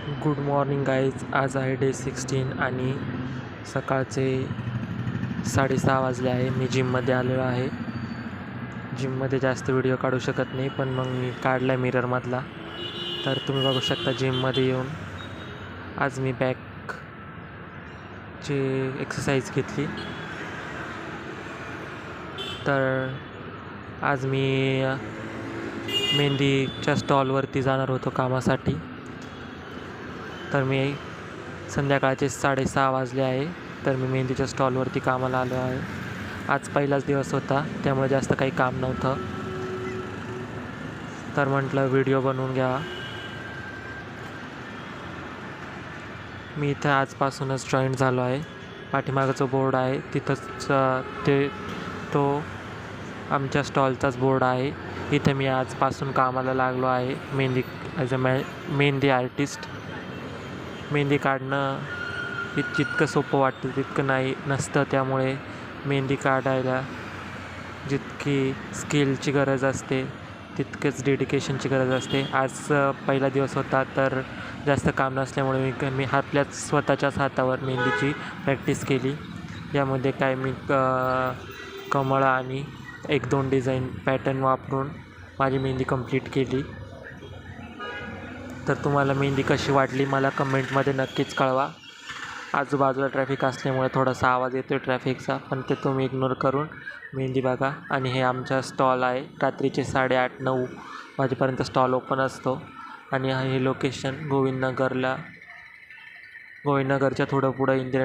Good morning guys. आज आहे day 16 आणि सकाळचे 6:30 वाजले आहे. मी जिममध्ये आलेलो आहे. जिममध्ये जास्त व्हिडिओ काढू शकत नाही, पण मग मी काढला आहे मिररमधला. तर तुम्ही बघू शकता जिममध्ये येऊन आज मी बॅकची एक्सरसाइज घेतली. तर आज मी मेहंदीच्या स्टॉलवरती जाणार होतो कामासाठी. तर मी संध्याकाळचे 6:30 वाजले आहे. तर मी मेहंदीच्या स्टॉलवरती कामाला आलो आहे. आज पहिलाच दिवस होता, त्यामुळे जास्त काही काम नव्हतं. तर म्हटलं व्हिडिओ बनवून घ्यावा. मी इथं आजपासूनच जॉईन झालो आहे. पाठीमागं जो बोर्ड आहे तिथंच तो आमच्या स्टॉलचाच बोर्ड आहे. इथं मी आजपासून कामाला लागलो आहे mehndi as a mehndi artist. Mehndi काढणं जितकं सोपं वाटतं तितकं नसतं. त्यामुळे मेहंदी काढायला जितकी स्किलची गरज असते तितकेच डेडिकेशनची गरज असते. आज पहिला दिवस होता, तर जास्त काम नसल्यामुळे मी आपल्याच स्वतःच्याच हातावर मेहंदीची प्रॅक्टिस केली. यामध्ये काय मी कमळ आणि 1-2 डिझाईन पॅटर्न वापरून माझी मेहंदी कंप्लीट केली. तर तुम्हाला मेहंदी कशी वाटली मला कमेंटमध्ये नक्कीच कळवा. आजूबाजूला ट्रॅफिक असल्यामुळे थोडासा आवाज येतो आहे ट्रॅफिकचा, पण ते तुम्ही इग्नोर करून मेहंदी बघा. आणि हे आमचा स्टॉल आहे. रात्रीचे 8:30-9 वाजेपर्यंत स्टॉल ओपन असतो. आणि हे लोकेशन गोविंदनगरच्या थोडं पुढं इंदिरा